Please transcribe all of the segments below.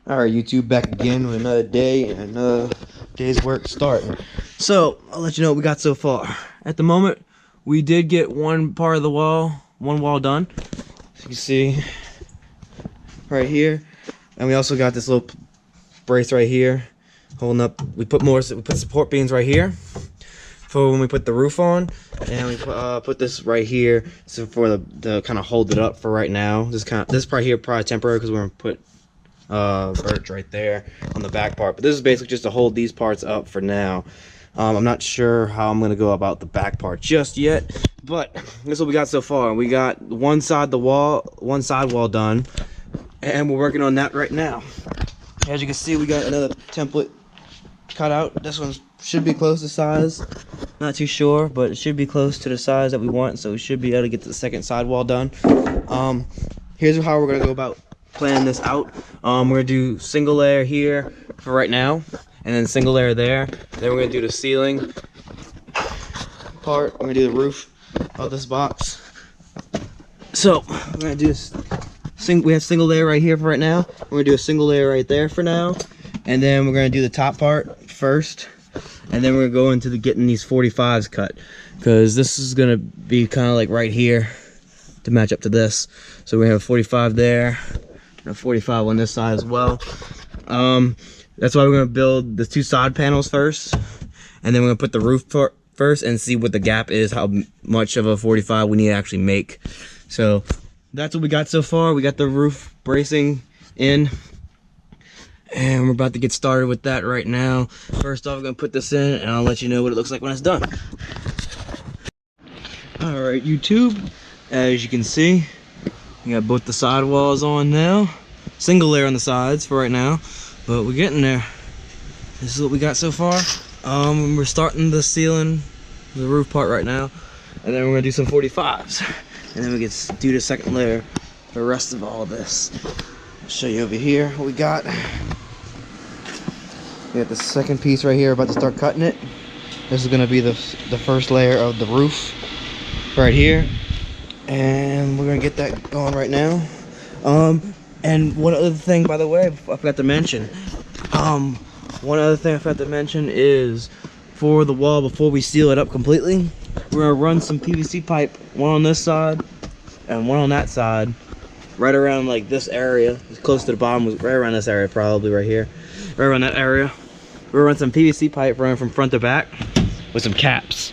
Alright, YouTube, back again with another day and another day's work starting. So, I'll let you know what we got so far. At the moment, we did get one part of the wall, one wall done. As you can see, right here. And we also got this little brace right here, holding up. We put support beams right here for when we put the roof on. And we put this right here so for the kind of hold it up for right now. This part here probably temporary because we're gonna put birch right there on the back part, but this is basically just to hold these parts up for now. I'm not sure how I'm gonna go about the back part just yet, but this is what we got so far. We got one side wall done, and we're working on that right now. As you can see, we got another template cut out. This one should be close to size, not too sure, but it should be close to the size that we want, so we should be able to get the second side wall done. Here's how we're gonna go about plan this out. We're gonna do single layer here for right now, and then single layer there. Then we're gonna do the ceiling part. We're gonna do the roof of this box. So we're gonna do this. We have single layer right here for right now. We're gonna do a single layer right there for now, and then we're gonna do the top part first, and then we're gonna go into getting these 45s cut, because this is gonna be kind of like right here to match up to this. So we have a 45 there, a 45 on this side as well. That's why we're going to build the two side panels first, and then we're going to put the roof first and see what the gap is, how much of a 45 we need to actually make. So that's what we got so far. We got the roof bracing in, and we're about to get started with that right now. First off, we're going to put this in, and I'll let you know what it looks like when it's done. Alright, YouTube, as you can see, we got both the side walls on now. Single layer on the sides for right now, but we're getting there. This is what we got so far. We're starting the ceiling, the roof part right now, and then we're gonna do some 45s, and then we can do the second layer, the rest of all of this. I'll show you over here what we got. We got the second piece right here, about to start cutting it. This is gonna be the first layer of the roof right here, and we're gonna get that going right now. And one other thing, by the way, I forgot to mention. One other thing I forgot to mention is for the wall, before we seal it up completely, we're gonna run some PVC pipe, one on this side and one on that side, right around like this area, as close to the bottom, right around this area, probably right here, right around that area. We're gonna run some PVC pipe running from front to back with some caps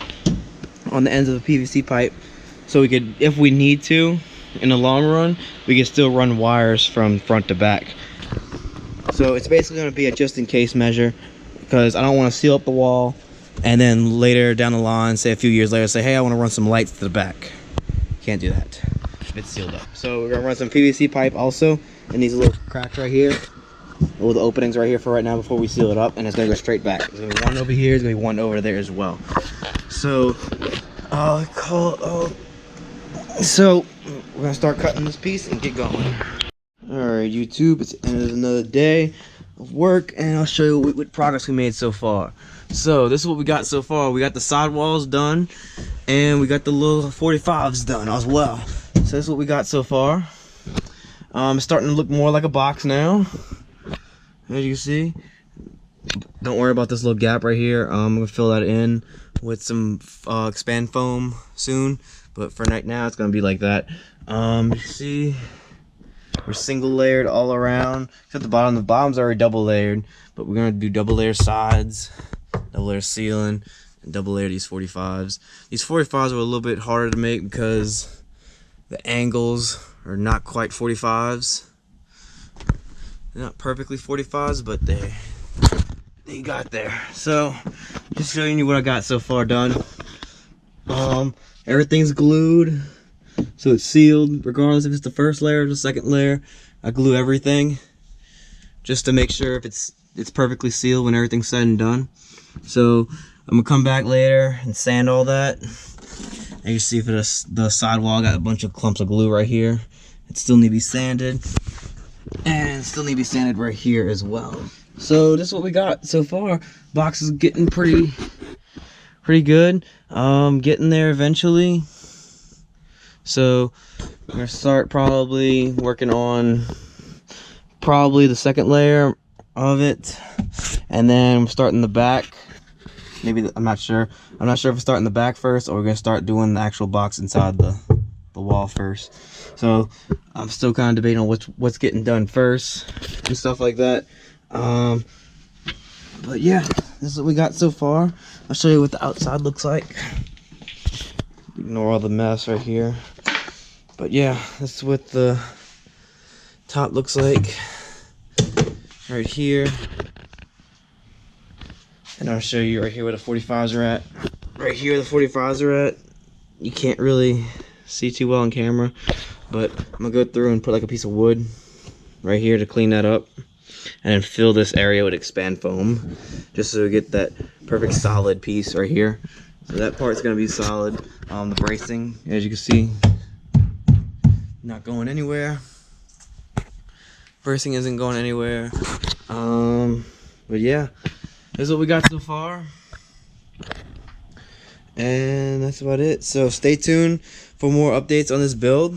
on the ends of the PVC pipe, so we could, if we need to, in the long run, we can still run wires from front to back. So it's basically going to be a just in case measure, because I don't want to seal up the wall and then later down the line, say a few years later, say, hey, I want to run some lights to the back. Can't do that if it's sealed up. So we're going to run some PVC pipe also in these little cracks right here, little openings right here for right now before we seal it up, and it's going to go straight back. There's going to be one over here, there's going to be one over there as well. So so we're gonna start cutting this piece and get going. Alright, YouTube, it's the end of another day of work, and I'll show you what progress we made so far. So this is what we got so far. We got the side walls done, and we got the little 45s done as well. So this is what we got so far. It's starting to look more like a box now, as you can see. Don't worry about this little gap right here. I'm gonna fill that in with some expand foam soon, but for right now it's gonna be like that. You see, we're single layered all around except the bottom. The bottom's already double layered, but we're gonna do double layer sides, double layer ceiling, and double layer these 45s. These 45s are a little bit harder to make because the angles are not quite 45s. They're not perfectly 45s, but they got there. So just showing you what I got so far done. Everything's glued, so it's sealed regardless if it's the first layer or the second layer. I glue everything just to make sure if it's perfectly sealed when everything's said and done. So I'm gonna come back later and sand all that. And you see for the side wall, I got a bunch of clumps of glue right here. It still need to be sanded, and still need to be sanded right here as well. So this is what we got so far. Box is getting pretty good. Getting there eventually. So we're gonna start probably working on probably the second layer of it, and then I'm starting the back. Maybe I'm not sure if we're starting the back first or we're gonna start doing the actual box inside the wall first. So I'm still kind of debating on what's getting done first and stuff like that. But yeah, this is what we got so far. I'll show you what the outside looks like. Ignore all the mess right here. But yeah, this is what the top looks like right here. And I'll show you right here where the 45s are at. Right here, the 45s are at. You can't really see too well on camera, but I'm gonna go through and put like a piece of wood right here to clean that up, and then fill this area with expand foam, just so we get that perfect solid piece right here. So that part's gonna be solid. The bracing, as you can see, not going anywhere. Bracing isn't going anywhere. But yeah. This is what we got so far, and that's about it. So stay tuned for more updates on this build,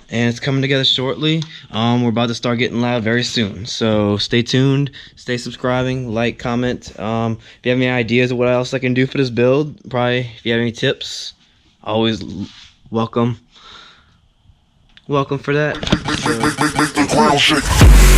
and it's coming together shortly. We're about to start getting live very soon, so stay tuned, stay subscribing, like, comment. If you have any ideas of what else I can do for this build, probably if you have any tips, always welcome for that. So,